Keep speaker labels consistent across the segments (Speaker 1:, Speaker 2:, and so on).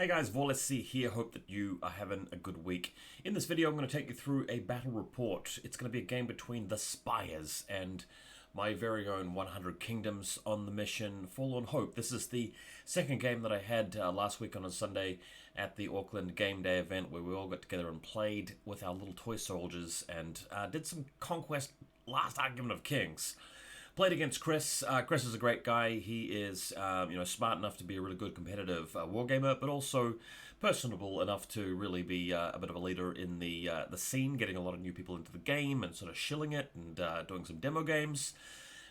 Speaker 1: Hey guys, VaulSC here. Hope that you are having a good week. In this video, I'm going to take you through a battle report. It's going to be a game between the Spires and my very own 100 Kingdoms on the mission Forlorn Hope. This is the second game that I had last week on a Sunday at the Auckland Game Day event where we all got together and played with our little toy soldiers and did some Conquest Last Argument of Kings. Played against Chris. Chris is a great guy. He is, smart enough to be a really good competitive wargamer, but also personable enough to really be a bit of a leader in the scene, getting a lot of new people into the game and sort of shilling it and doing some demo games.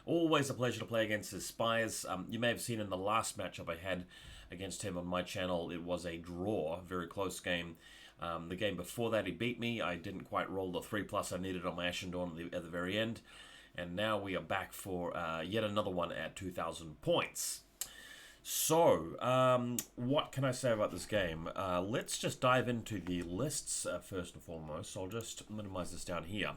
Speaker 1: Always a pleasure to play against his Spires. You may have seen in the last matchup I had against him on my channel, it was a draw, very close game. The game before that, he beat me. I didn't quite roll the 3+ I needed on my Ashen at the very end. And now we are back for yet another one at 2,000 points. So, what can I say about this game? Let's just dive into the lists first and foremost. So I'll just minimize this down here.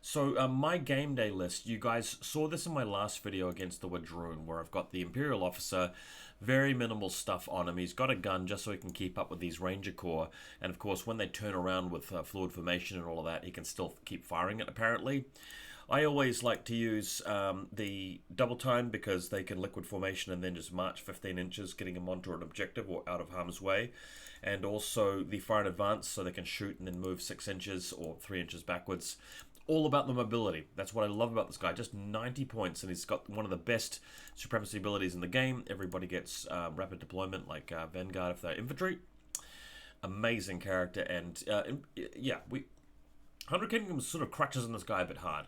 Speaker 1: So, my game day list, you guys saw this in my last video against the Wadroon, where I've got the Imperial officer, very minimal stuff on him. He's got a gun just so he can keep up with these Ranger Corps. And of course, when they turn around with fluid formation and all of that, he can still keep firing it, apparently. I always like to use the double time because they can liquid formation and then just march 15 inches, getting them onto an objective or out of harm's way. And also the fire in advance so they can shoot and then move 6 inches or 3 inches backwards. All about the mobility. That's what I love about this guy. Just 90 points, and he's got one of the best supremacy abilities in the game. Everybody gets rapid deployment like Vanguard if they're infantry. Amazing character, and yeah, 100 Kingdoms sort of crutches on this guy a bit hard.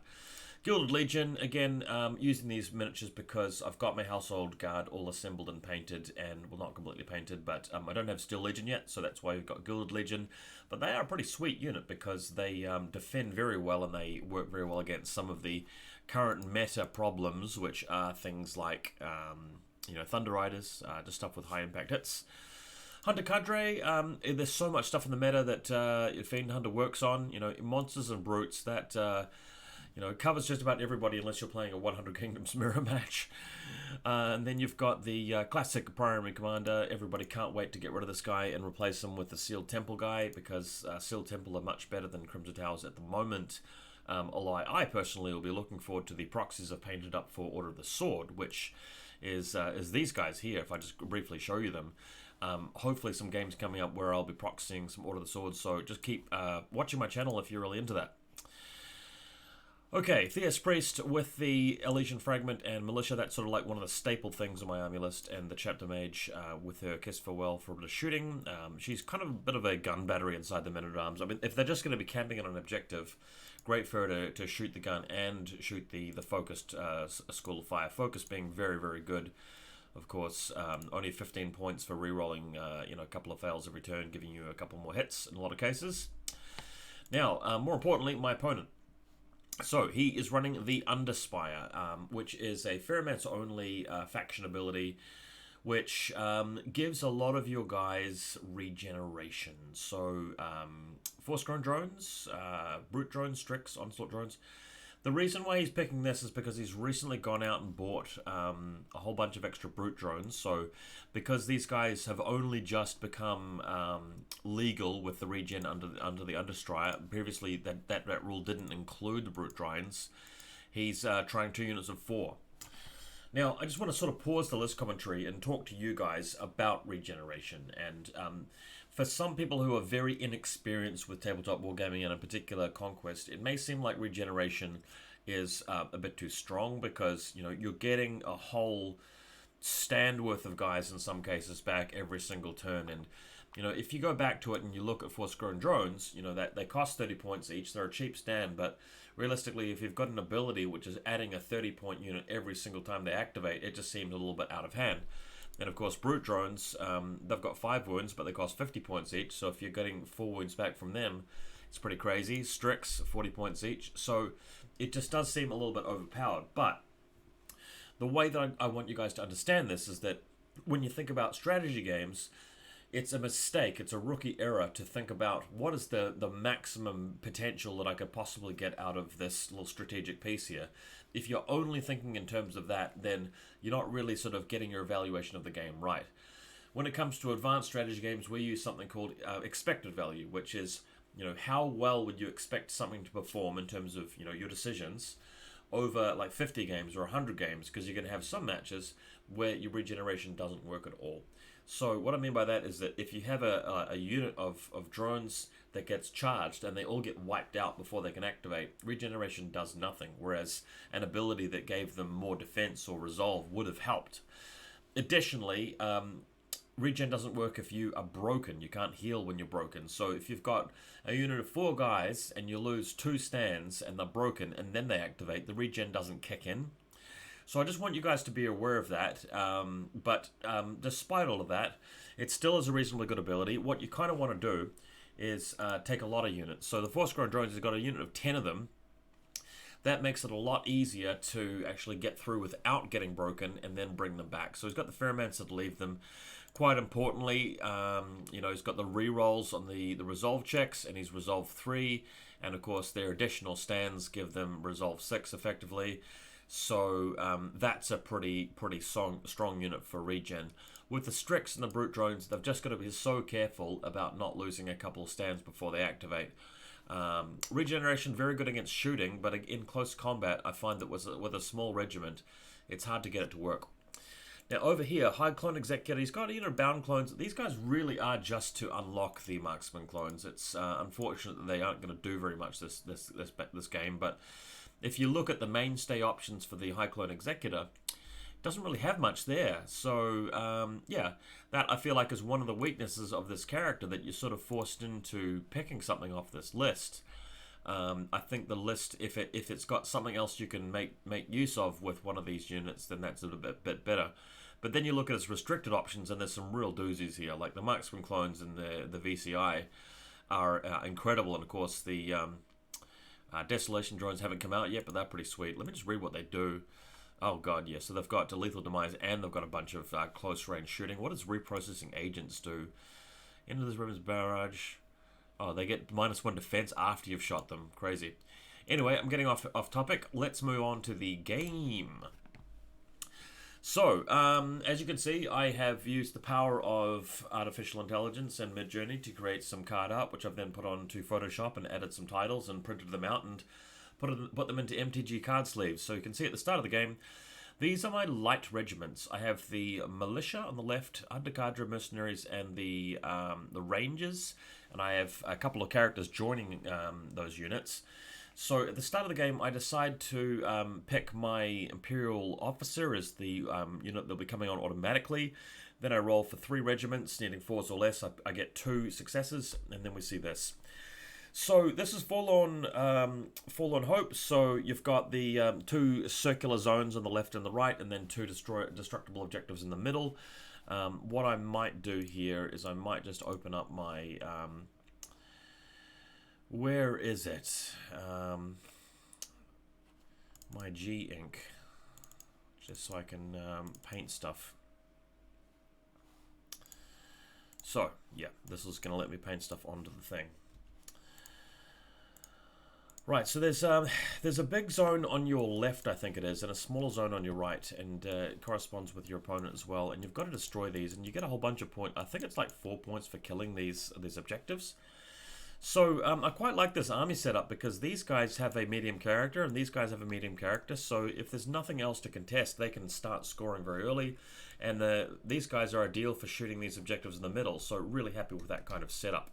Speaker 1: Gilded Legion, again, using these miniatures because I've got my Household Guard all assembled and painted, and, well, not completely painted, but I don't have Steel Legion yet, so that's why we've got Gilded Legion. But they are a pretty sweet unit because they defend very well and they work very well against some of the current meta problems, which are things like, Thunder Riders, just stuff with high impact hits. Hunter Cadre, there's so much stuff in the meta that Fiend Hunter works on. Monsters and Brutes, that covers just about everybody unless you're playing a 100 Kingdoms mirror match. And then you've got the classic Priory Commander. Everybody can't wait to get rid of this guy and replace him with the Sealed Temple guy because Sealed Temple are much better than Crimson Towers at the moment. Although I personally will be looking forward to the proxies I've painted up for Order of the Sword, which is these guys here, if I just briefly show you them. Hopefully some games coming up where I'll be proxying some Order of the Sword, so just keep watching my channel if you're really into that. Okay, Theist Priest with the Elysian Fragment and Militia, that's sort of like one of the staple things on my army list, and the Chapter Mage with her Kiss Farewell for a bit of shooting. She's kind of a bit of a gun battery inside the Men-at-Arms. I mean, if they're just going to be camping on an objective, great for her to shoot the gun and shoot the focused School of Fire. Focus being very, very good. Of course, only 15 points for re-rolling, a couple of fails every turn, giving you a couple more hits in a lot of cases. Now, more importantly, my opponent. So, he is running the Under Spire, which is a Pheromancer only faction ability, which gives a lot of your guys regeneration. So, Force-grown drones, Brute drones, Strix, Onslaught drones. The reason why he's picking this is because he's recently gone out and bought a whole bunch of extra Brute drones. So, because these guys have only just become legal with the regen under the Underspire, previously that rule didn't include the Brute drones, he's trying 2 units of 4. Now, I just want to sort of pause the list commentary and talk to you guys about regeneration. And for some people who are very inexperienced with tabletop wargaming and in particular Conquest, it may seem like regeneration is a bit too strong because, you're getting a whole stand worth of guys in some cases back every single turn. And, if you go back to it and you look at Force-grown drones, that they cost 30 points each. They're a cheap stand, but realistically, if you've got an ability which is adding a 30-point unit every single time they activate, it just seems a little bit out of hand. And of course, Brute drones, they've got 5 wounds, but they cost 50 points each. So if you're getting 4 wounds back from them, it's pretty crazy. Strix, 40 points each. So it just does seem a little bit overpowered. But the way that I want you guys to understand this is that when you think about strategy games, it's a mistake, it's a rookie error to think about what is the maximum potential that I could possibly get out of this little strategic piece here. If you're only thinking in terms of that, then you're not really sort of getting your evaluation of the game right. when it comes to advanced strategy games, we use something called expected value, which is, you know, how well would you expect something to perform in terms of, you know, your decisions over like 50 games or 100 games, because you're going to have some matches where your regeneration doesn't work at all. So what I mean by that is that if you have a unit of drones that gets charged and they all get wiped out before they can activate, regeneration does nothing, whereas an ability that gave them more defense or resolve would have helped. Additionally, regen doesn't work if you are broken. You can't heal when you're broken. So if you've got a unit of 4 guys and you lose 2 stands and they're broken and then they activate, the regen doesn't kick in. So I just want you guys to be aware of that. But despite all of that, it still is a reasonably good ability. What you kind of want to do is take a lot of units. So the Force-Grown Drones has got a unit of 10 of them. That makes it a lot easier to actually get through without getting broken and then bring them back. So he's got the Pheromancer to leave them. Quite importantly, you know, he's got the rerolls on the resolve checks, and he's resolve 3. And of course, their additional stands give them resolve 6 effectively. So that's a pretty strong unit for regen. With the Strix and the Brute Drones, they've just got to be so careful about not losing a couple of stands before they activate. Regeneration, very good against shooting, but in close combat, I find that with a small regiment, it's hard to get it to work. Now over here, High Clone Executor, he's got, you know, bound clones. These guys really are just to unlock the marksman clones. It's unfortunate that they aren't going to do very much this game, but if you look at the mainstay options for the High Clone Executor, it doesn't really have much there. So yeah, that I feel like is one of the weaknesses of this character, that you're sort of forced into picking something off this list. I think the list, if it's got something else you can make use of with one of these units, then that's a bit better. But then you look at its restricted options, and there's some real doozies here, like the marksman clones and the VCI are incredible, and of course the Desolation drones haven't come out yet, but they're pretty sweet. Let me just read what they do. Oh god, yeah. So they've got lethal demise, and they've got a bunch of close range shooting. What does reprocessing agents do? Into this room's barrage. Oh, they get -1 defense after you've shot them. Crazy. Anyway, I'm getting off topic. Let's move on to the game. So, as you can see, I have used the power of artificial intelligence and Midjourney to create some card art, which I've then put onto Photoshop and added some titles and printed them out and put them into MTG card sleeves. So you can see at the start of the game, these are my light regiments. I have the Militia on the left, Under Cadre mercenaries, and the Rangers, and I have a couple of characters joining those units. So at the start of the game, I decide to pick my Imperial officer as the unit that'll be coming on automatically. Then I roll for 3 regiments, needing 4s or less. I get 2 successes, and then we see this. So this is Forlorn Hope. So you've got the 2 circular zones on the left and the right, and then 2 destructible objectives in the middle. What I might do here is I might just open up my... where is it? My G ink, just so I can paint stuff. So yeah, this is going to let me paint stuff onto the thing. Right, so there's a big zone on your left, I think it is, and a smaller zone on your right, and it corresponds with your opponent as well. And you've got to destroy these, and you get a whole bunch of points. I think it's like 4 points for killing these objectives. So I quite like this army setup, because these guys have a medium character and these guys have a medium character. So if there's nothing else to contest, they can start scoring very early. And these guys are ideal for shooting these objectives in the middle. So really happy with that kind of setup.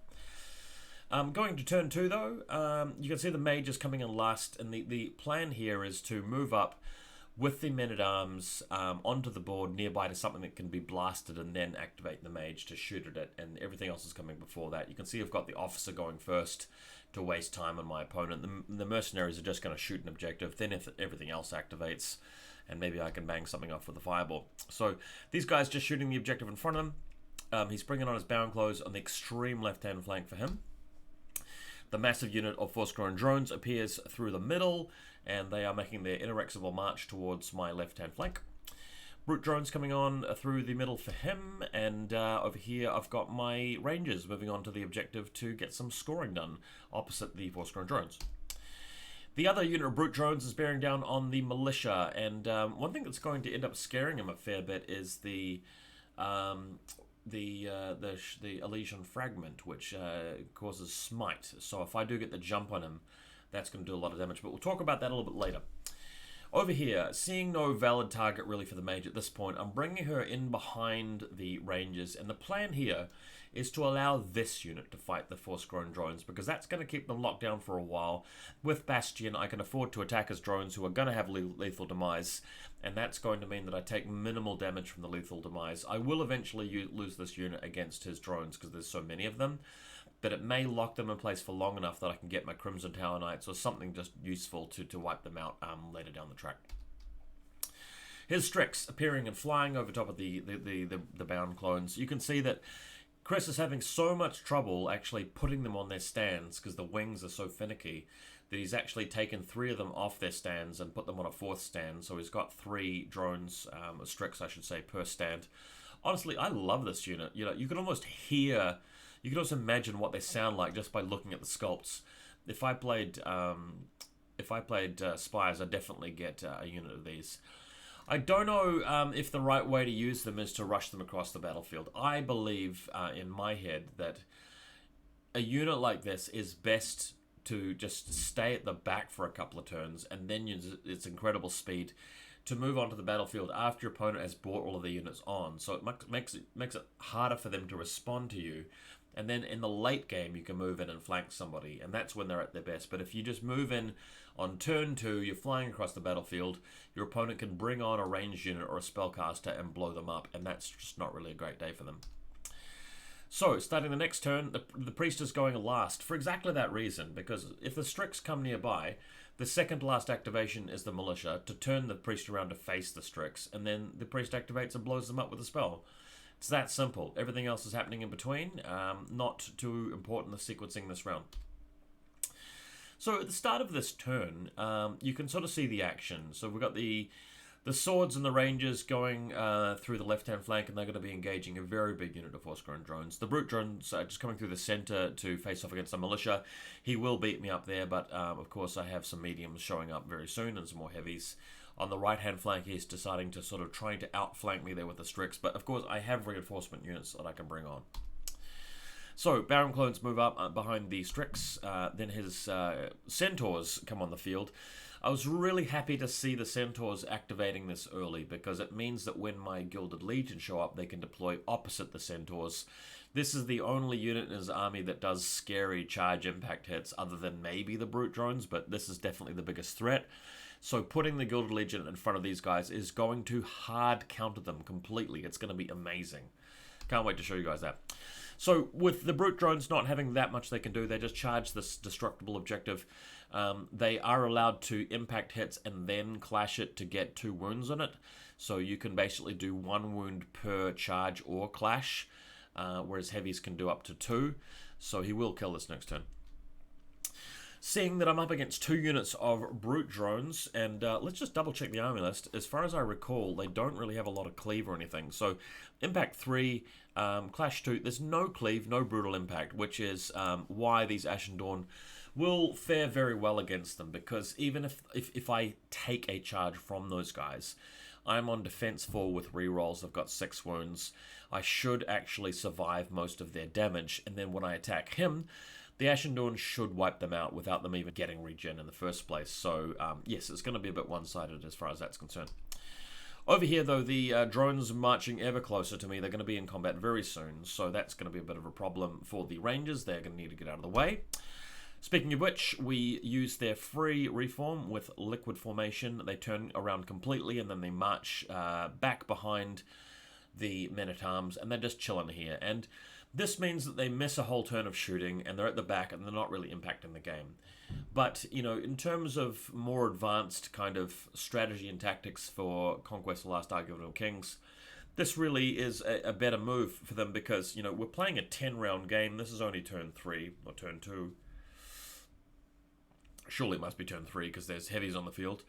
Speaker 1: Going to turn 2 though, you can see the Mage is coming in last. And the plan here is to move up with the men-at-arms onto the board nearby to something that can be blasted, and then activate the Mage to shoot at it, and everything else is coming before that. You can see I've got the officer going first to waste time on my opponent. The mercenaries are just going to shoot an objective, then if everything else activates, and maybe I can bang something off with a fireball. So these guys just shooting the objective in front of him. He's bringing on his bound clothes on the extreme left-hand flank for him. The massive unit of Force-Grown Drones appears through the middle, and they are making their inexorable march towards my left-hand flank. Brute Drones coming on through the middle for him, and over here I've got my Rangers moving on to the objective to get some scoring done opposite the Force-Grown Drones. The other unit of Brute Drones is bearing down on the Militia, and one thing that's going to end up scaring him a fair bit is the the Elysian Fragment, which causes smite. So if I do get the jump on him, that's going to do a lot of damage. But we'll talk about that a little bit later. Over here, seeing no valid target really for the mage at this point, I'm bringing her in behind the rangers, and the plan here is to allow this unit to fight the force-grown drones, because that's going to keep them locked down for a while. With Bastion, I can afford to attack his drones, who are going to have lethal demise, and that's going to mean that I take minimal damage from the lethal demise. I will eventually lose this unit against his drones, because there's so many of them, but it may lock them in place for long enough that I can get my Crimson Tower Knights or something just useful to wipe them out later down the track. Here's Strix appearing and flying over top of the bound clones. You can see that Chris is having so much trouble actually putting them on their stands because the wings are so finicky that he's actually taken 3 of them off their stands and put them on a 4th stand. So he's got 3 drones, Strix I should say, per stand. Honestly, I love this unit. You know, you can almost hear... You can also imagine what they sound like just by looking at the sculpts. If I played Spires, I'd definitely get a unit of these. I don't know if the right way to use them is to rush them across the battlefield. I believe in my head that a unit like this is best to just stay at the back for a couple of turns and then use its incredible speed to move onto the battlefield after your opponent has brought all of their units on. So it makes it harder for them to respond to you. And then in the late game, you can move in and flank somebody, and that's when they're at their best. But if you just move in on turn 2, you're flying across the battlefield, your opponent can bring on a ranged unit or a spellcaster and blow them up, and that's just not really a great day for them. So, starting the next turn, the priest is going last for exactly that reason, because if the Strix come nearby, the second last activation is the Militia to turn the priest around to face the Strix, and then the priest activates and blows them up with a spell. It's that simple. Everything else is happening in between. Not too important, the sequencing this round. So at the start of this turn, you can sort of see the action. So we've got the swords and the rangers going through the left-hand flank, and they're going to be engaging a very big unit of force-grown drones. The brute drones are just coming through the center to face off against the militia. He will beat me up there, but of course I have some mediums showing up very soon and some more heavies. On the right-hand flank, he's deciding to sort of trying to outflank me there with the Strix, but of course I have reinforcement units that I can bring on. So, Baron clones move up behind the Strix, then his Centaurs come on the field. I was really happy to see the Centaurs activating this early, because it means that when my Gilded Legion show up, they can deploy opposite the Centaurs. This is the only unit in his army that does scary charge impact hits, other than maybe the brute drones, but this is definitely the biggest threat. So putting the Gilded Legion in front of these guys is going to hard counter them completely. It's going to be amazing. Can't wait to show you guys that. So with the brute drones not having that much they can do, they just charge this destructible objective. They are allowed to impact hits and then clash it to get 2 wounds on it. So you can basically do 1 wound per charge or clash, whereas heavies can do up to 2. So he will kill this next turn. Seeing that I'm up against 2 units of brute drones, and let's just double check the army list. As far as I recall, they don't really have a lot of cleave or anything. So impact 3, clash 2, there's no cleave, no brutal impact, which is why these Ashen Dawn will fare very well against them, because even if I take a charge from those guys, I'm on defense 4 with rerolls. I've got 6 wounds. I should actually survive most of their damage, and then when I attack him, the Ashen Dawn should wipe them out without them even getting regen in the first place. So, yes, it's going to be a bit one-sided as far as that's concerned. Over here, though, the drones are marching ever closer to me. They're going to be in combat very soon, so that's going to be a bit of a problem for the Rangers. They're going to need to get out of the way. Speaking of which, we use their free reform with Liquid Formation. They turn around completely, and then they march back behind the men-at-arms, and they're just chilling here. And this means that they miss a whole turn of shooting, and they're at the back, and they're not really impacting the game. But, you know, in terms of more advanced kind of strategy and tactics for Conquest: The Last Argument of Kings, this really is a better move for them, because, you know, we're playing a 10-round game. This is only turn 3, or turn 2. Surely it must be turn 3, because there's heavies on the field.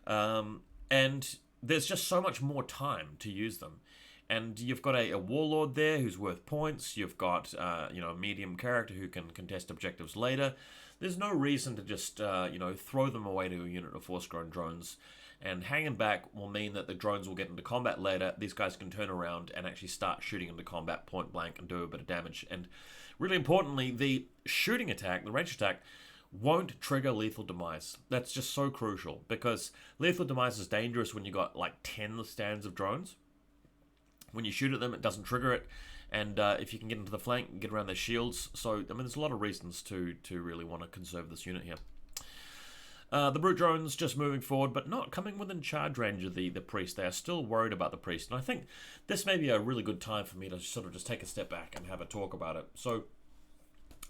Speaker 1: And there's just so much more time to use them. And you've got a Warlord there who's worth points. You've got, you know, a medium character who can contest objectives later. There's no reason to just, you know, throw them away to a unit of force-grown drones. And hanging back will mean that the drones will get into combat later. These guys can turn around and actually start shooting into combat point blank and do a bit of damage. And really importantly, the shooting attack, the range attack, won't trigger lethal demise. That's just so crucial, because lethal demise is dangerous when you got like 10 stands of drones. When you shoot at them, it doesn't trigger it. And if you can get into the flank, get around their shields. So, I mean, there's a lot of reasons to really want to conserve this unit here. The brute drones just moving forward, but not coming within charge range of the priest. They are still worried about the priest. And I think this may be a really good time for me to sort of just take a step back and have a talk about it. So,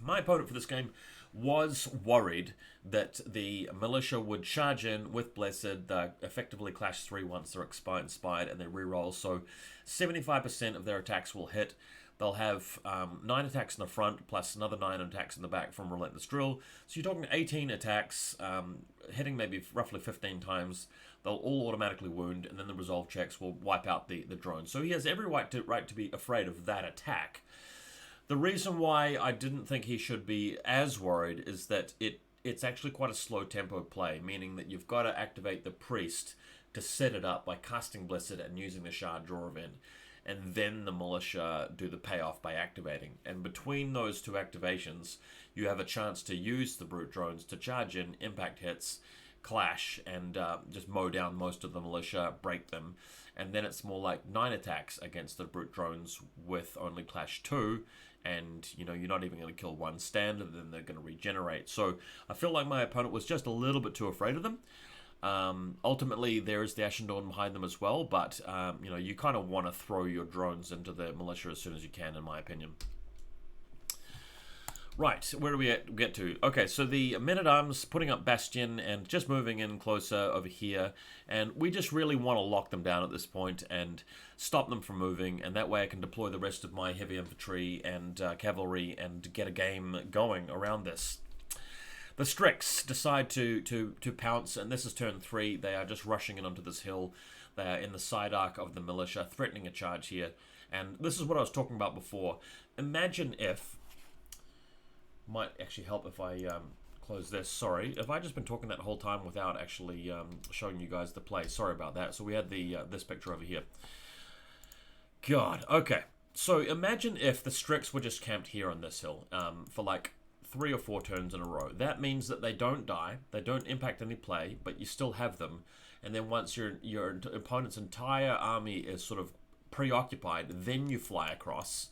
Speaker 1: my opponent for this game was worried that the militia would charge in with Blessed, effectively clash 3 once they're inspired, and they reroll. So 75% of their attacks will hit. They'll have 9 attacks in the front, plus another 9 attacks in the back from Relentless Drill. So you're talking 18 attacks, hitting maybe roughly 15 times. They'll all automatically wound, and then the resolve checks will wipe out the drone. So he has every right to be afraid of that attack. The reason why I didn't think he should be as worried is that it's actually quite a slow tempo play, meaning that you've got to activate the priest to set it up by casting Blessed and using the shard draw event, and then the militia do the payoff by activating. And between those two activations, you have a chance to use the brute drones to charge in, impact hits, clash, and just mow down most of the militia, break them. And then it's more like 9 attacks against the brute drones with only clash 2, and you're not even going to kill 1 stand, and then they're going to regenerate. So I feel like my opponent was just a little bit too afraid of them. Ultimately, there is the Ashen behind them as well, but you kind of want to throw your drones into the militia as soon as you can, in my opinion. Right, where do we get to? Okay, so the men-at-arms putting up Bastion and just moving in closer over here, and we just really want to lock them down at this point and stop them from moving, and that way I can deploy the rest of my heavy infantry and cavalry and get a game going around this. The Strix decide to pounce, and this is turn 3. They are just rushing in onto this hill. They are in the side arc of the militia, threatening a charge here, and this is what I was talking about before. Imagine if... Might actually help if I close this. Sorry, have I just been talking that whole time without actually showing you guys the play? Sorry about that. So we had the this picture over here. God, okay. So imagine if the Strix were just camped here on this hill for like 3 or 4 turns in a row. That means that they don't die, they don't impact any play, but you still have them. And then once your opponent's entire army is sort of preoccupied, then you fly across.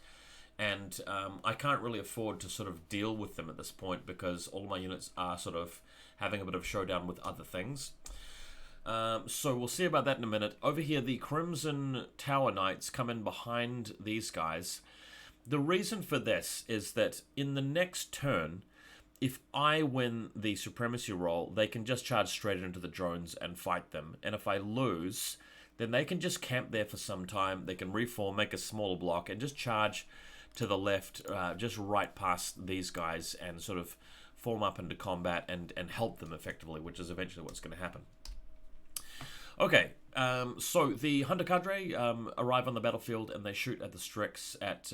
Speaker 1: And I can't really afford to sort of deal with them at this point, because all my units are sort of having a bit of showdown with other things. So we'll see about that in a minute. Over here, the Crimson Tower Knights come in behind these guys. The reason for this is that in the next turn, if I win the Supremacy roll, they can just charge straight into the drones and fight them. And if I lose, then they can just camp there for some time. They can reform, make a smaller block, and just charge to the left, just right past these guys, and sort of form up into combat and help them effectively, which is eventually what's going to happen. Okay, so the Hunter Cadre arrive on the battlefield, and they shoot at the Strix at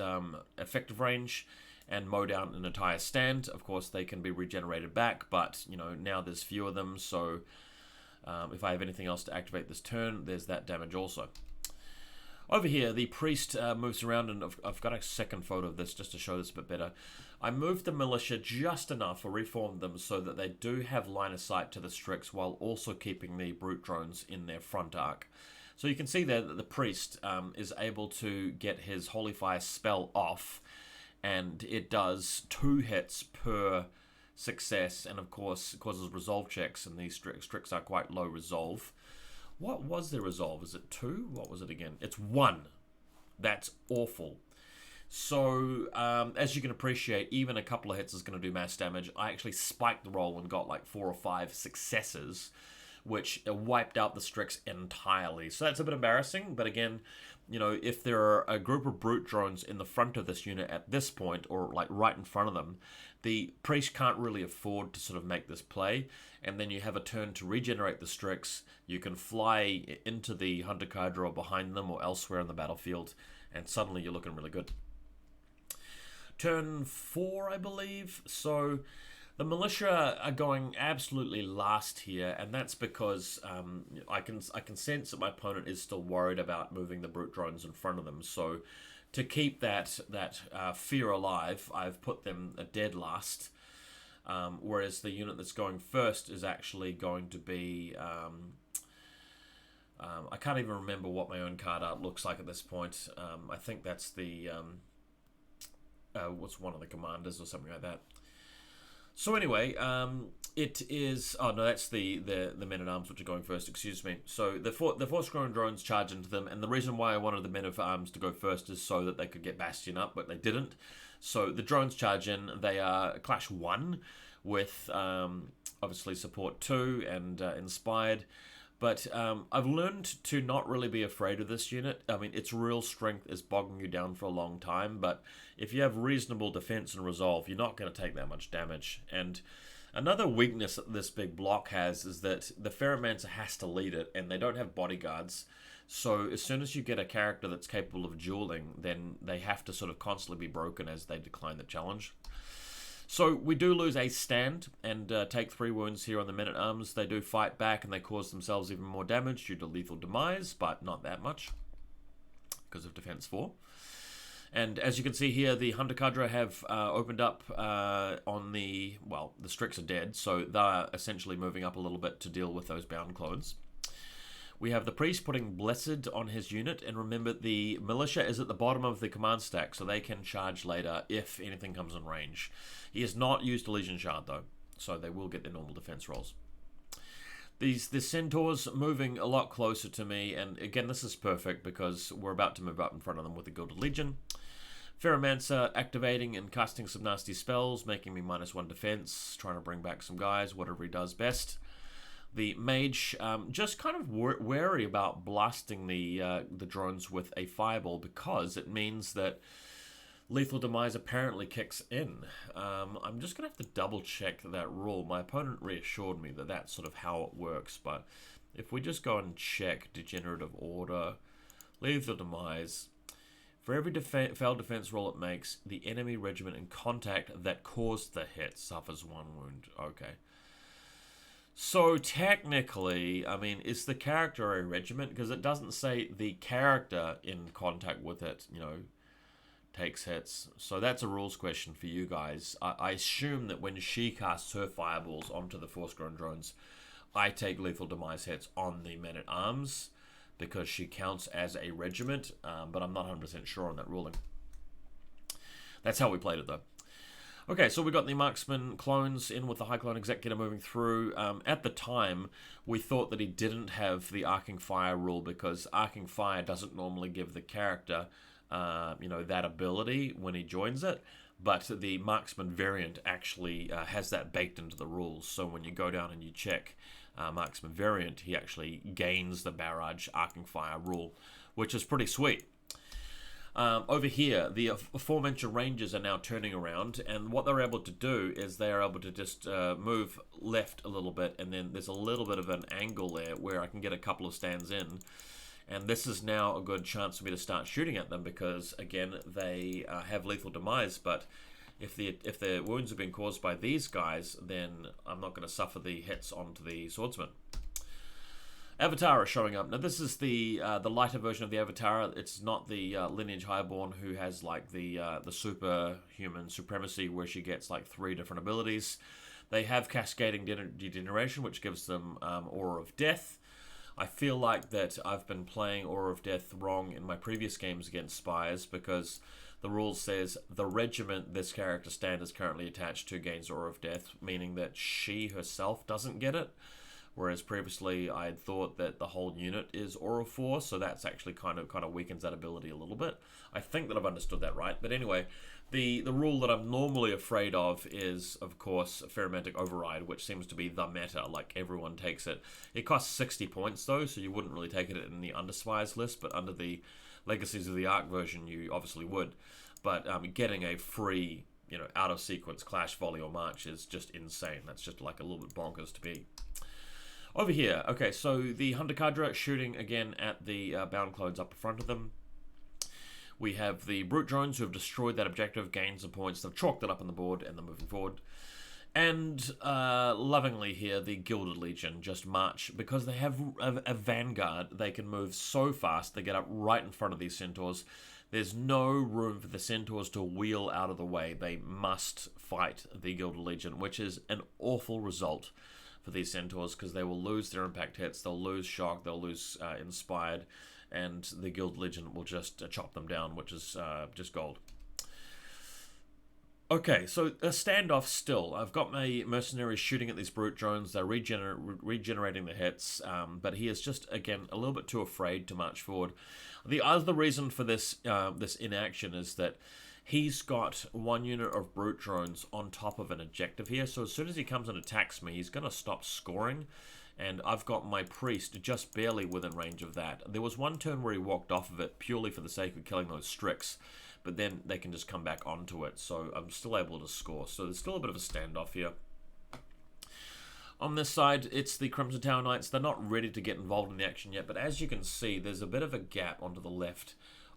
Speaker 1: effective range and mow down an entire stand. Of course, they can be regenerated back, but now there's fewer of them, so if I have anything else to activate this turn, there's that damage also. Over here, the priest moves around, and I've got a second photo of this just to show this a bit better. I moved the militia just enough, or reformed them, so that they do have line of sight to the Strix, while also keeping the brute drones in their front arc. So you can see there that the priest is able to get his Holy Fire spell off, and it does 2 hits per success, and of course causes resolve checks, and these Strix are quite low resolve. What was the resolve? Is it 2? What was it again? It's 1. That's awful. So, as you can appreciate, even a couple of hits is going to do mass damage. I actually spiked the roll and got like 4 or 5 successes, which wiped out the Strix entirely. So that's a bit embarrassing, but again, if there are a group of brute drones in the front of this unit at this point, or like right in front of them, the priest can't really afford to sort of make this play, and then you have a turn to regenerate the Strix. You can fly into the Hunter Cadre or behind them or elsewhere on the battlefield, and suddenly you're looking really good. Turn 4, I believe. So The militia are going absolutely last here, and that's because I can sense that my opponent is still worried about moving the brute drones in front of them. So to keep that fear alive, I've put them a dead last. Whereas the unit that's going first is actually going to be... I can't even remember what my own card art looks like at this point. I think that's the... what's one of the commanders or something like that. So anyway, it is... Oh, no, that's the men-at-arms which are going first, excuse me. So the force-grown drones charge into them, and the reason why I wanted the men-at-arms to go first is so that they could get Bastion up, but they didn't. So the drones charge in. They are Clash 1 with, obviously, Support 2 and Inspired. But I've learned to not really be afraid of this unit. I mean, its real strength is bogging you down for a long time, but if you have reasonable defense and resolve, you're not going to take that much damage. And another weakness that this big block has is that the Pheromancer has to lead it, and they don't have bodyguards. So as soon as you get a character that's capable of dueling, then they have to sort of constantly be broken as they decline the challenge. So we do lose a stand and take 3 wounds here on the men-at-arms. They do fight back and they cause themselves even more damage due to lethal demise, but not that much because of defense 4. And as you can see here, the Hunter Cadre have opened up on the... Well, the Strix are dead, so they're essentially moving up a little bit to deal with those bound clones. We have the Priest putting Blessed on his unit, and remember the Militia is at the bottom of the command stack, so they can charge later if anything comes in range. He has not used Elysian Shard though, so they will get their normal defense rolls. The Centaurs moving a lot closer to me, and again this is perfect because we're about to move up in front of them with the Gilded Legion. Pheromancer activating and casting some nasty spells, making me -1 defense, trying to bring back some guys, whatever he does best. The Mage, just kind of wary about blasting the drones with a fireball because it means that lethal demise apparently kicks in. I'm just going to have to double check that rule. My opponent reassured me that that's sort of how it works, but if we just go and check Degenerative Order, lethal demise, for every failed defense roll it makes, the enemy regiment in contact that caused the hit suffers 1 wound. Okay. So technically, I mean, is the character a regiment? Because it doesn't say the character in contact with it, you know, takes hits. So that's a rules question for you guys. I assume that when she casts her fireballs onto the force-grown drones, I take lethal demise hits on the men-at-arms because she counts as a regiment, but I'm not 100% sure on that ruling. That's how we played it, though. Okay, so we got the Marksman clones in with the High Clone Executor moving through. At the time, we thought that he didn't have the Arcing Fire rule because Arcing Fire doesn't normally give the character, you know, that ability when he joins it. But the Marksman variant actually has that baked into the rules. So when you go down and you check Marksman variant, he actually gains the Barrage Arcing Fire rule, which is pretty sweet. Over here, the aforementioned Rangers are now turning around, and what they're able to do is they are able to just move left a little bit, and then there's a little bit of an angle there where I can get a couple of stands in, and this is now a good chance for me to start shooting at them because, again, they have lethal demise, but if the wounds have been caused by these guys, then I'm not going to suffer the hits onto the Swordsman. Avatar is showing up. Now this is the lighter version of the Avatar. It's not the Lineage Highborn who has like the superhuman supremacy where she gets like 3 different abilities. They have Cascading Degeneration, which gives them Aura of Death. I feel like that I've been playing Aura of Death wrong in my previous games against Spires because the rule says the regiment this character stand is currently attached to gains Aura of Death, meaning that she herself doesn't get it. Whereas previously I had thought that the whole unit is Aura 4, so that's actually kind of weakens that ability a little bit. I think that I've understood that right. But anyway, the rule that I'm normally afraid of is, of course, Pheromantic Override, which seems to be the meta, like everyone takes it. It costs 60 points though, so you wouldn't really take it in the Under Spires list, but under the Legacies of the Ark version you obviously would. But getting a free, you know, out of sequence Clash, Volley or March is just insane. That's just like a little bit bonkers to be. Over here, okay, so the Hunter Cadre shooting again at the bound clones up in front of them. We have the Brute Drones who have destroyed that objective, gained some points, they've chalked it up on the board, and they're moving forward. And lovingly here, the Gilded Legion just march. Because they have a vanguard, they can move so fast, they get up right in front of these centaurs. There's no room for the centaurs to wheel out of the way. They must fight the Gilded Legion, which is an awful result for these centaurs, because they will lose their impact hits, they'll lose shock, they'll lose inspired, and the Gilded Legion will just chop them down, which is just gold. Okay, so a standoff still. I've got my mercenaries shooting at these brute drones. They're regenerating the hits, but he is just, again, a little bit too afraid to march forward. The other reason for this this inaction is that he's got one unit of brute drones on top of an objective here, so as soon as he comes and attacks me, he's going to stop scoring, and I've got my priest just barely within range of that. There was one turn where he walked off of it purely for the sake of killing those Strix, but then they can just come back onto it, so I'm still able to score. So there's still a bit of a standoff here. On this side, it's the Crimson Tower Knights. They're not ready to get involved in the action yet, but as you can see, there's a bit of a gap onto the left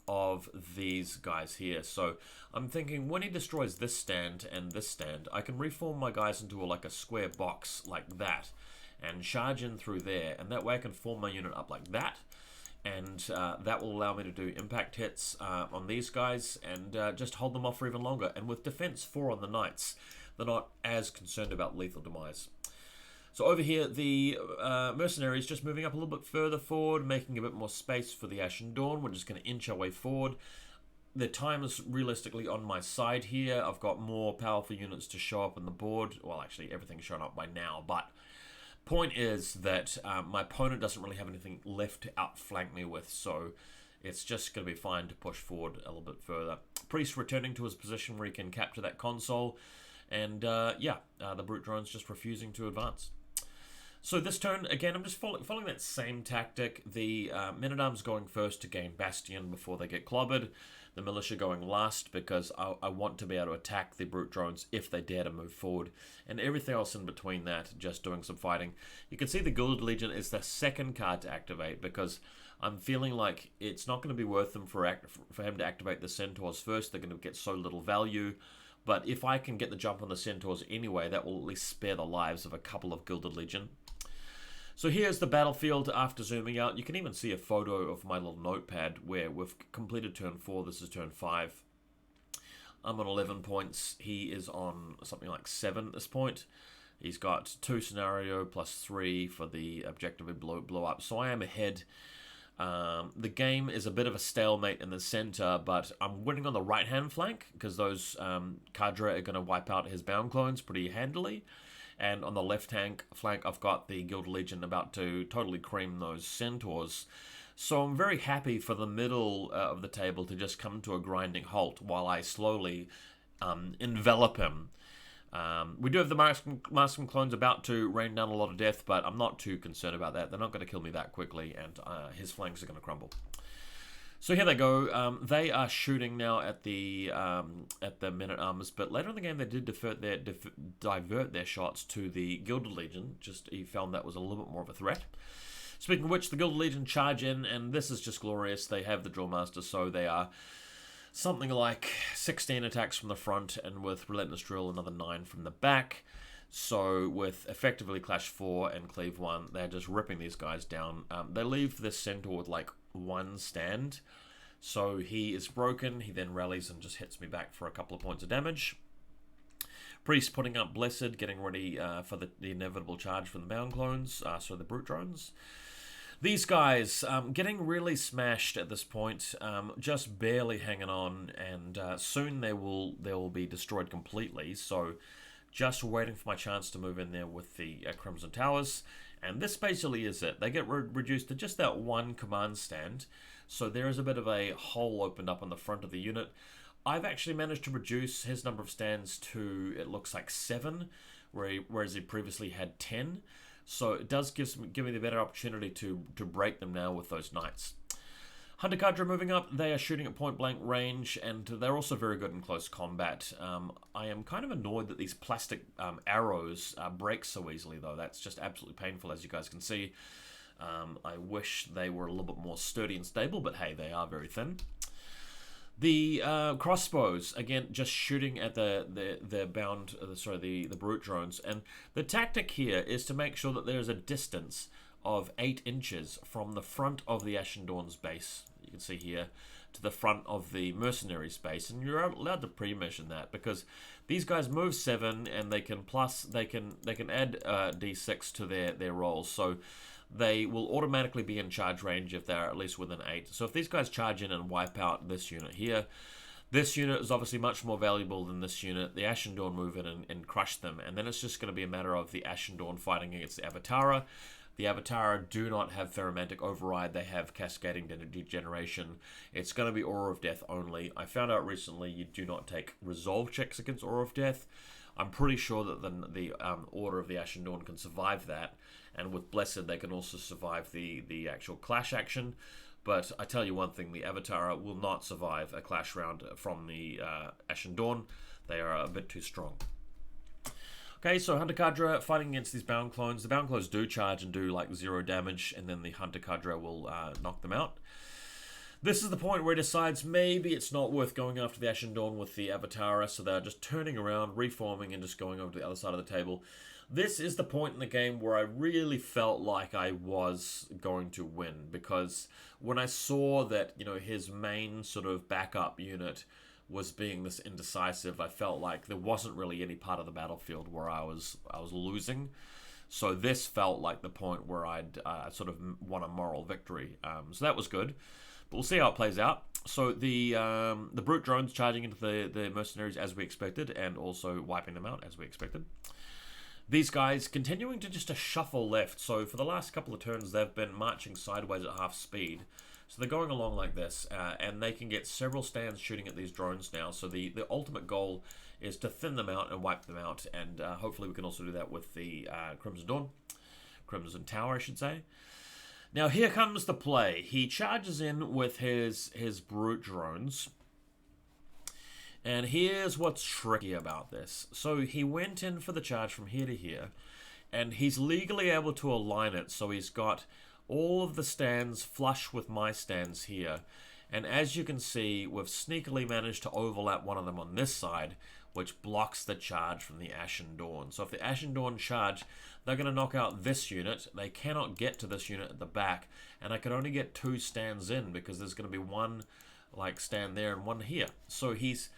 Speaker 1: of these guys here. So I'm thinking when he destroys this stand and this stand, I can reform my guys into like a square box like that and charge in through there, and that way I can form my unit up like that. And that will allow me to do impact hits on these guys and just hold them off for even longer. And with defense 4 on the Knights, they're not as concerned about lethal demise. So over here, the Mercenaries just moving up a little bit further forward, making a bit more space for the Ashen Dawn. We're just going to inch our way forward. The time is realistically on my side here. I've got more powerful units to show up on the board. Well, actually, everything's shown up by now, but point is that my opponent doesn't really have anything left to outflank me with, so it's just going to be fine to push forward a little bit further. Priest returning to his position where he can capture that console, and the brute drone's just refusing to advance. So this turn, again, I'm just following that same tactic. The Men-at-Arms going first to gain Bastion before they get clobbered. The Militia going last because I want to be able to attack the brute drones if they dare to move forward. And everything else in between that, just doing some fighting. You can see the Gilded Legion is the second card to activate because I'm feeling like it's not going to be worth them for him to activate the Centaurs first. They're going to get so little value. But if I can get the jump on the Centaurs anyway, that will at least spare the lives of a couple of Gilded Legion. So here's the battlefield after zooming out. You can even see a photo of my little notepad where we've completed turn 4. This is turn 5. I'm on 11 points. He is on something like 7 at this point. He's got 2 scenario plus 3 for the objective to blow up. So I am ahead. The game is a bit of a stalemate in the center, but I'm winning on the right-hand flank because those Cadre are going to wipe out his bound clones pretty handily. And on the left-hand flank, I've got the Gilded Legion about to totally cream those Centaurs. So I'm very happy for the middle of the table to just come to a grinding halt while I slowly envelop him. We do have the Marksman clones about to rain down a lot of death, but I'm not too concerned about that. They're not going to kill me that quickly, and his flanks are going to crumble. So here they go. They are shooting now at the Men-at-Arms, but later in the game they did divert their shots to the Gilded Legion. Just he found that was a little bit more of a threat. Speaking of which, the Gilded Legion charge in, and this is just glorious. They have the Drillmaster, so they are something like 16 attacks from the front, and with Relentless Drill, another 9 from the back. So with effectively Clash 4 and Cleave 1, they're just ripping these guys down. They leave this Centaur with like 1 stand. So he is broken. He then rallies and just hits me back for a couple of points of damage. Priest putting up Blessed, getting ready for the inevitable charge from the Bound Clones, so the Brute Drones. These guys getting really smashed at this point, just barely hanging on, and soon they will be destroyed completely. So just waiting for my chance to move in there with the Crimson Towers. And this basically is it. They get reduced to just that 1 command stand. So there is a bit of a hole opened up on the front of the unit. I've actually managed to reduce his number of stands to, it looks like 7, whereas he previously had 10. So it does give me the better opportunity to break them now with those Knights. Hunter Cadre moving up, they are shooting at point-blank range, and they're also very good in close combat. I am kind of annoyed that these plastic arrows break so easily, though. That's just absolutely painful, as you guys can see. I wish they were a little bit more sturdy and stable, but hey, they are very thin. The crossbows, again, just shooting at the brute drones. And the tactic here is to make sure that there's a distance of 8 inches from the front of the Ashen Dawn's base, you can see here, to the front of the mercenary space. And you're allowed to pre-mission that, because these guys move 7, and they can add d6 to their rolls. So they will automatically be in charge range if they're at least within 8. So if these guys charge in and wipe out this unit here, this unit is obviously much more valuable than this unit. The Ashen Dawn move in and crush them, and then it's just going to be a matter of the Ashen Dawn fighting against the Avatara. The Avatara do not have Pheromantic Override, they have Cascading Degeneration. It's going to be Aura of Death only. I found out recently you do not take resolve checks against Aura of Death. I'm pretty sure that the Order of the Ashen Dawn can survive that, and with Blessed they can also survive the actual clash action. But I tell you one thing, the Avatara will not survive a clash round from the Ashen Dawn. They are a bit too strong. Okay, so Hunter Cadre fighting against these Bound Clones. The Bound Clones do charge and do like 0 damage, and then the Hunter Cadre will knock them out. This is the point where he decides maybe it's not worth going after the Ashen Dawn with the Avatara, so they're just turning around, reforming, and just going over to the other side of the table. This is the point in the game where I really felt like I was going to win, because when I saw that, you know, his main sort of backup unit was being this indecisive, I felt like there wasn't really any part of the battlefield where I was losing. So this felt like the point where I'd sort of won a moral victory. So that was good. But we'll see how it plays out. So the brute drones charging into the mercenaries as we expected, and also wiping them out as we expected. These guys continuing to just shuffle left. So for the last couple of turns, they've been marching sideways at half speed. So they're going along like this, and they can get several stands shooting at these drones now. So the ultimate goal is to thin them out and wipe them out, and hopefully we can also do that with the Crimson Dawn. Crimson Tower, I should say. Now here comes the play. He charges in with his brute drones. And here's what's tricky about this. So he went in for the charge from here to here, and he's legally able to align it, so he's got all of the stands flush with my stands here. And as you can see, we've sneakily managed to overlap one of them on this side, which blocks the charge from the Ashen Dawn. So if the Ashen Dawn charge, they're going to knock out this unit. They cannot get to this unit at the back, and I can only get 2 stands in, because there's going to be one like stand there and one here. So he's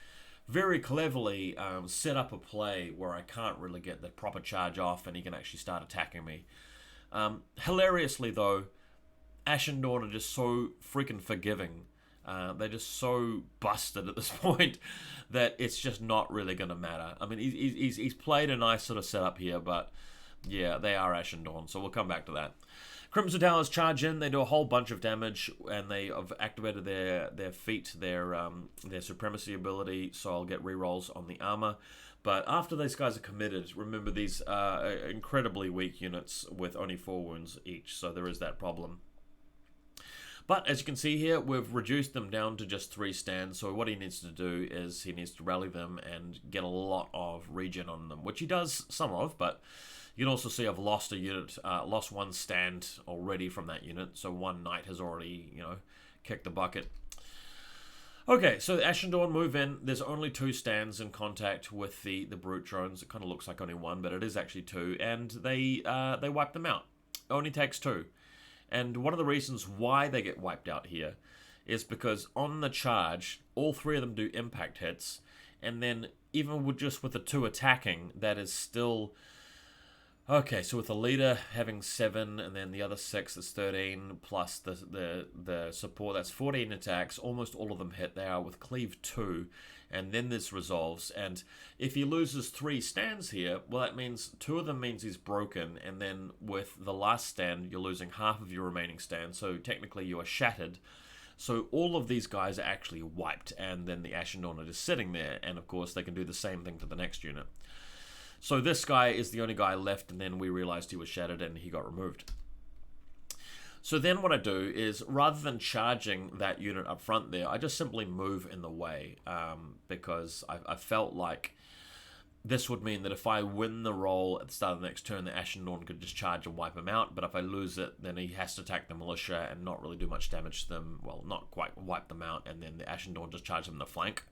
Speaker 1: very cleverly set up a play where I can't really get the proper charge off, and he can actually start attacking me. Hilariously though, Ashen Dawn are just so freaking forgiving. They're just so busted at this point that it's just not really going to matter. I mean, he's played a nice sort of setup here, but yeah, they are Ashen Dawn, so we'll come back to that. Crimson Towers charge in, they do a whole bunch of damage, and they have activated their feat, their supremacy ability, so I'll get rerolls on the armor. But after these guys are committed, remember these are incredibly weak units with only 4 wounds each, so there is that problem. But as you can see here, we've reduced them down to just 3 stands, so what he needs to do is he needs to rally them and get a lot of regen on them, which he does some of, but you can also see I've lost a unit, lost 1 stand already from that unit, so 1 knight has already, you know, kicked the bucket. Okay, so the Ashen Dawn move in. There's only 2 stands in contact with the brute drones. It kind of looks like only 1, but it is actually 2, and they wipe them out. It only takes 2. And one of the reasons why they get wiped out here is because on the charge, all 3 of them do impact hits, and then even with the 2 attacking, that is still... Okay, so with the leader having 7, and then the other 6 is 13, plus the support, that's 14 attacks. Almost all of them hit. They are with cleave 2, and then this resolves. And if he loses 3 stands here, well, that means 2 of them means he's broken, and then with the last stand, you're losing half of your remaining stands, so technically you are shattered. So all of these guys are actually wiped, and then the Ashen Dawn are just sitting there, and of course they can do the same thing to the next unit. So this guy is the only guy left, and then we realized he was shattered and he got removed. So then what I do is, rather than charging that unit up front there, I just simply move in the way, because I felt like This would mean that if I win the roll at the start of the next turn, the Ashen Dawn could just charge and wipe him out, but if I lose it, then he has to attack the Militia and not really do much damage to them. Well, not quite wipe them out, and then the Ashen Dawn just charge them in the flank.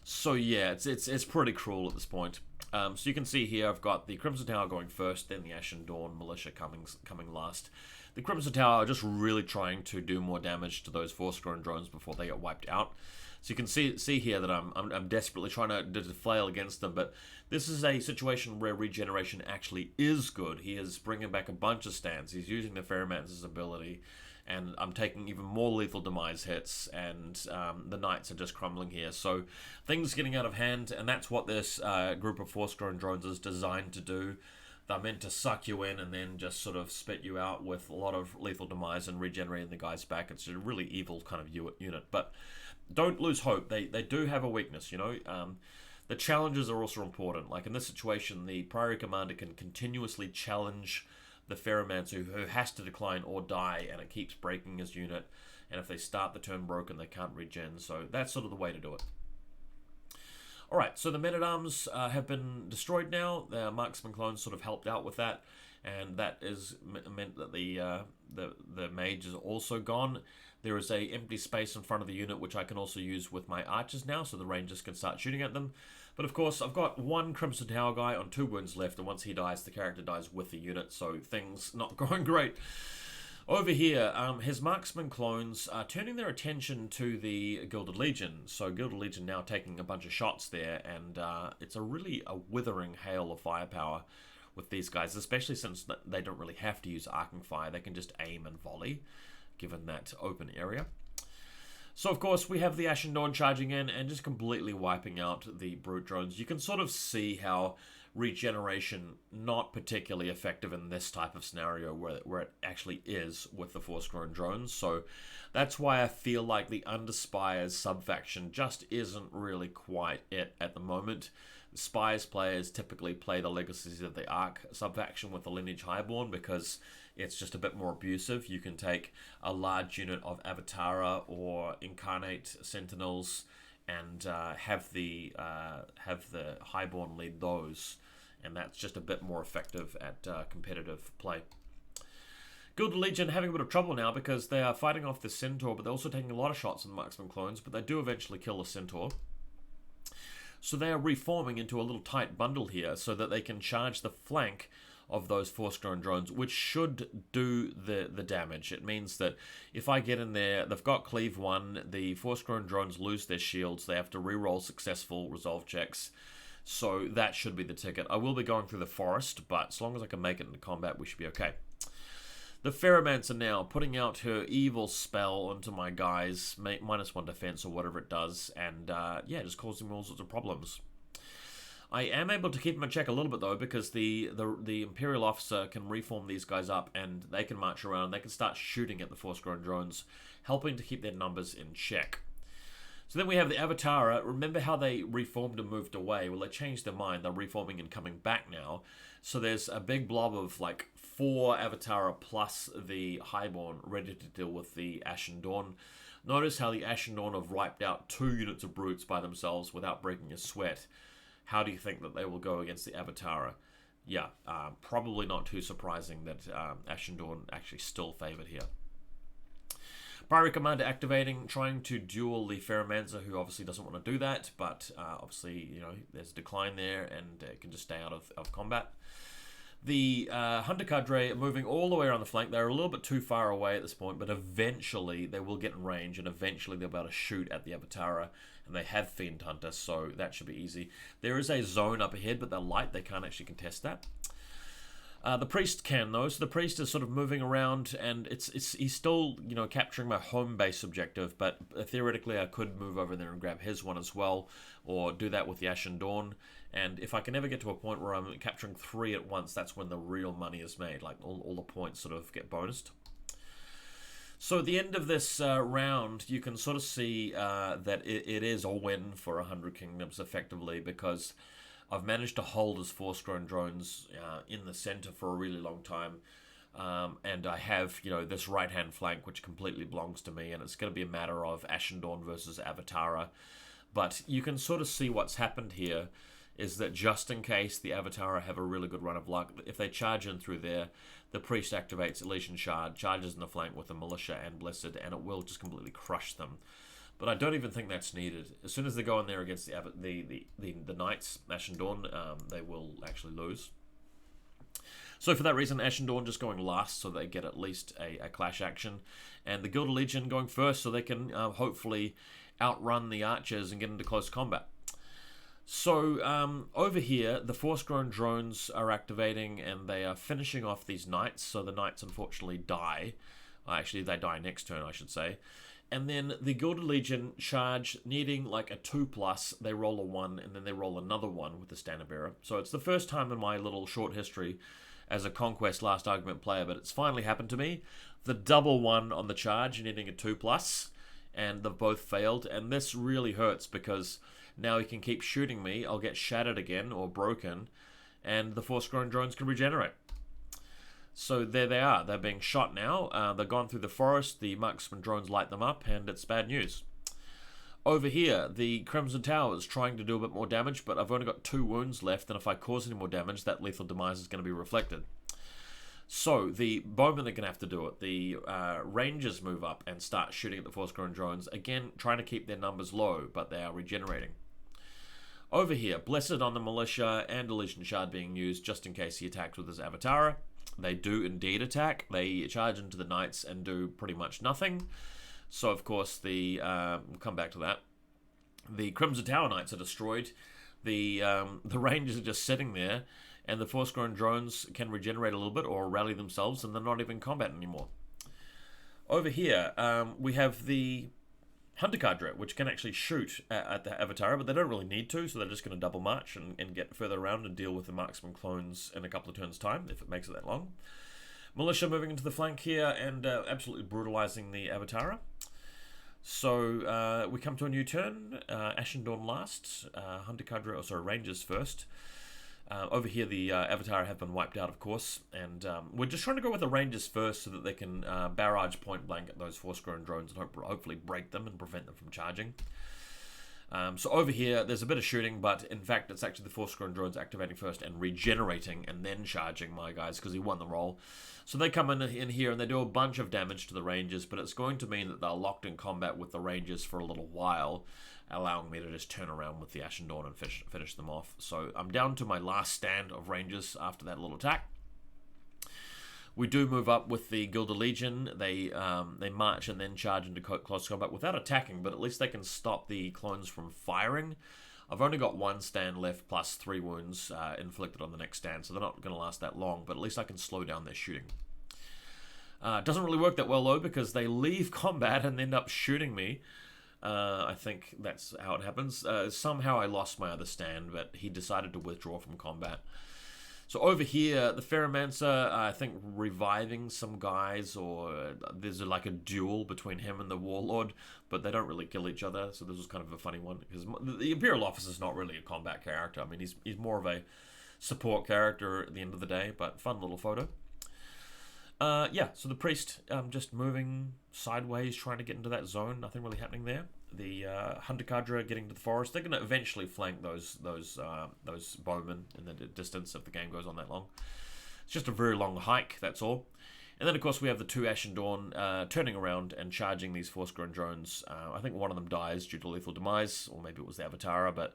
Speaker 1: So yeah, it's pretty cruel at this point. So you can see here I've got the Crimson Tower going first, then the Ashen Dawn Militia coming last. The Crimson Tower are just really trying to do more damage to those Force-grown drones before they get wiped out. So you can see here that I'm desperately trying to flail against them, but this is a situation where regeneration actually is good. He is bringing back a bunch of stands. He's using the Pheromancer's ability, and I'm taking even more lethal demise hits, and the Knights are just crumbling here. So things getting out of hand, and that's what this group of Force-grown drones is designed to do. They're meant to suck you in and then just sort of spit you out with a lot of lethal demise and regenerating the guys back. It's a really evil kind of unit, but don't lose hope. They do have a weakness, you know. The challenges are also important. Like in this situation, the Priory commander can continuously challenge the Pheromancer, who has to decline or die, and it keeps breaking his unit. And if they start the turn broken, they can't regen. So that's sort of the way to do it. Alright, so the men-at-arms have been destroyed now. The marksman clones sort of helped out with that, and that is meant that the mage is also gone. There is a empty space in front of the unit, which I can also use with my archers now, so the rangers can start shooting at them. But of course, I've got one Crimson Tower guy on 2 wounds left, and once he dies, the character dies with the unit, so things not going great. Over here, his marksman clones are turning their attention to the Gilded Legion. So Gilded Legion now taking a bunch of shots there, and it's a withering hail of firepower with these guys, especially since they don't really have to use arcing fire. They can just aim and volley, given that open area. So of course we have the Ashen Dawn charging in and just completely wiping out the brute drones. You can sort of see how regeneration not particularly effective in this type of scenario where it actually is with the Force-grown drones. So that's why I feel like the Under Spire's sub-faction just isn't really quite it at the moment. The Spires players typically play the Legacies of the Arc sub-faction with the Lineage Highborn because it's just a bit more abusive. You can take a large unit of Avatara or Incarnate Sentinels and have the Highborn lead those, and that's just a bit more effective at competitive play. Gilded Legion having a bit of trouble now because they are fighting off the Centaur, but they're also taking a lot of shots on the Marksman clones, but they do eventually kill the Centaur. So they are reforming into a little tight bundle here so that they can charge the flank of those Force-grown drones, which should do the damage. It means that if I get in there, they've got Cleave 1, the Force-grown drones lose their shields, they have to re-roll successful resolve checks, so that should be the ticket. I will be going through the forest, but as long as I can make it into combat, we should be okay. The Pheromancer now putting out her evil spell onto my guys, -1 defense or whatever it does, and yeah, just causing all sorts of problems. I am able to keep them in check a little bit though, because the Imperial officer can reform these guys up and they can march around, they can start shooting at the Force-grown drones, helping to keep their numbers in check. So then we have the Avatara. Remember how they reformed and moved away? Well, they changed their mind. They're reforming and coming back now. So there's a big blob of like 4 Avatara plus the Highborn ready to deal with the Ashen Dawn. Notice how the Ashen Dawn have wiped out 2 units of brutes by themselves without breaking a sweat. How do you think that they will go against the Avatara? Yeah, probably not too surprising that Ashen Dawn actually still favored here. Priory Commander activating, trying to duel the Pheromancer, who obviously doesn't want to do that, but obviously, you know, there's a decline there and it can just stay out of combat. The Hunter Cadre are moving all the way around the flank. They're a little bit too far away at this point, but eventually they will get in range and eventually they'll be able to shoot at the Avatara. And they have Fiend Hunter, so that should be easy. There is a zone up ahead, but they're light. They can't actually contest that. The Priest can, though. So the Priest is sort of moving around, and he's still, you know, capturing my home base objective, but theoretically I could move over there and grab his one as well, or do that with the Ashen Dawn. And if I can ever get to a point where I'm capturing 3 at once, that's when the real money is made. Like, all the points sort of get bonused. So at the end of this round, you can sort of see that it is a win for 100 Kingdoms, effectively, because I've managed to hold his Force-grown drones in the center for a really long time. And I have, you know, this right-hand flank, which completely belongs to me, and it's going to be a matter of Ashen Dawn versus Avatara. But you can sort of see what's happened here is that just in case the Avatar have a really good run of luck, if they charge in through there, the Priest activates Elysian Shard, charges in the flank with the Militia and Blessed, and it will just completely crush them. But I don't even think that's needed. As soon as they go in there against the Knights, Ashen Dawn, they will actually lose. So for that reason, Ashen Dawn just going last so they get at least a clash action. And the Gilded Legion going first so they can hopefully outrun the archers and get into close combat. So over here, the Force-Grown drones are activating and they are finishing off these knights. So the knights unfortunately die. Actually, they die next turn, I should say. And then the Gilded Legion charge, needing like a 2+, they roll a 1, and then they roll another 1 with the Standard Bearer. So it's the first time in my little short history as a Conquest Last Argument player, but it's finally happened to me. The double 1 on the charge, needing a 2+, and they've both failed. And this really hurts because now he can keep shooting me, I'll get shattered again or broken, and the Force-Grown drones can regenerate. So there they are. They're being shot now. They've gone through the forest. The marksman drones light them up, and it's bad news. Over here, the Crimson Tower is trying to do a bit more damage, but I've only got 2 wounds left, and if I cause any more damage, that lethal demise is going to be reflected. So the bowmen are going to have to do it. The rangers move up and start shooting at the Force-Grown drones, again trying to keep their numbers low, but they are regenerating. Over here, Blessed on the Militia and Elysian Shard being used just in case he attacks with his Avatar. They do indeed attack. They charge into the Knights and do pretty much nothing. So, of course, we'll come back to that. The Crimson Tower Knights are destroyed. The Rangers are just sitting there, and the Force-Grown drones can regenerate a little bit or rally themselves, and they're not even in combat anymore. Over here, we have the Hunter Cadre, which can actually shoot at the Avatar, but they don't really need to, so they're just going to double march and get further around and deal with the marksman clones in a couple of turns' time, if it makes it that long. Militia moving into the flank here and absolutely brutalizing the Avatar. So we come to a new turn. Ashen Dawn last, Hunter Cadre, Rangers first. Over here, the Avatar have been wiped out, of course, and we're just trying to go with the Rangers first so that they can barrage point blank at those Force-Grown drones and hopefully break them and prevent them from charging. So over here, there's a bit of shooting, but in fact, it's actually the Force-Grown drones activating first and regenerating and then charging my guys because he won the roll. So they come in here and they do a bunch of damage to the Rangers, but it's going to mean that they're locked in combat with the Rangers for a little while, allowing me to just turn around with the Ashen Dawn and finish them off. So I'm down to my last stand of Rangers after that little attack. We do move up with the Gilded Legion. They march and then charge into close combat without attacking, but at least they can stop the clones from firing. I've only got 1 stand left plus 3 wounds inflicted on the next stand, so they're not going to last that long, but at least I can slow down their shooting. Doesn't really work that well, though, because they leave combat and end up shooting me. I think that's how it happens. Somehow I lost my other stand, but he decided to withdraw from combat. So over here, the Pheromancer, I think, reviving some guys, or there's like a duel between him and the Warlord, but they don't really kill each other, so this was kind of a funny one, because the Imperial officer is not really a combat character. I mean, he's more of a support character at the end of the day, but fun little photo. Yeah, so the Priest just moving sideways, trying to get into that zone. Nothing really happening there. The Hunter Cadre getting to the forest. They're going to eventually flank those bowmen in the distance if the game goes on that long. It's just a very long hike, that's all. And then, of course, we have the 2 Ashen Dawn turning around and charging these Force-Grown drones. I think one of them dies due to lethal demise, or maybe it was the Avatar, but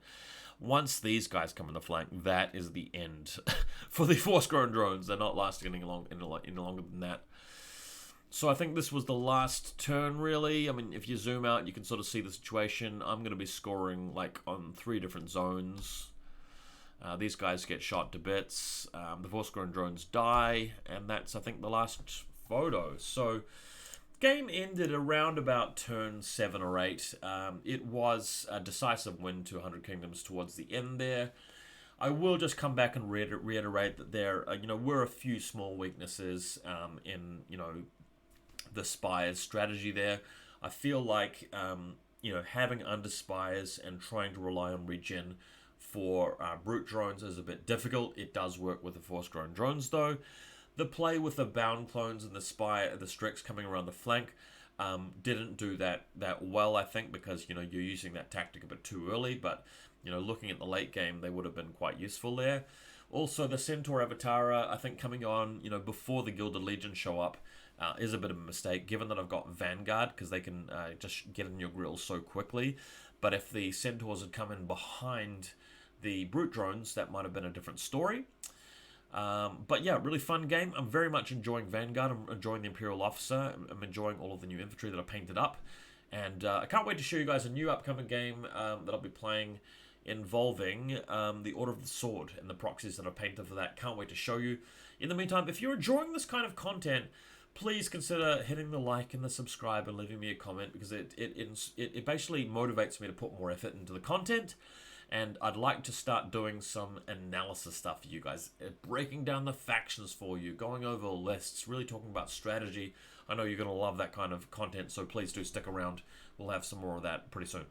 Speaker 1: once these guys come in the flank, that is the end for the Force-Grown drones. They're not lasting any longer than that. So I think this was the last turn, really. I mean, if you zoom out, you can sort of see the situation. I'm going to be scoring, like, on 3 different zones. These guys get shot to bits. The Force-Grown drones die. And that's, I think, the last photo. So, game ended around about turn 7 or 8. It was a decisive win to 100 Kingdoms towards the end there. I will just come back and reiterate that there, were a few small weaknesses in, the Spires strategy there. I feel like, having Under Spires and trying to rely on regen for brute drones is a bit difficult. It does work with the Force-Grown drones, though. The play with the Bound clones and the Strix coming around the flank didn't do that well, I think, because, you're using that tactic a bit too early, but you know, looking at the late game, they would have been quite useful there. Also, the Centaur Avatara, I think coming on, you know, before the Gilded Legion show up, is a bit of a mistake, given that I've got Vanguard, because they can just get in your grill so quickly. But if the Centaurs had come in behind the Brute Drones, that might have been a different story. But yeah, really fun game. I'm very much enjoying Vanguard. I'm enjoying the Imperial Officer. I'm enjoying all of the new infantry that I painted up. And I can't wait to show you guys a new upcoming game that I'll be playing involving the Order of the Sword and the proxies that I painted for that. Can't wait to show you. In the meantime, if you're enjoying this kind of content, please consider hitting the like and the subscribe and leaving me a comment, because it basically motivates me to put more effort into the content. And I'd like to start doing some analysis stuff for you guys, breaking down the factions for you, going over lists, really talking about strategy. I know you're going to love that kind of content, so please do stick around. We'll have some more of that pretty soon.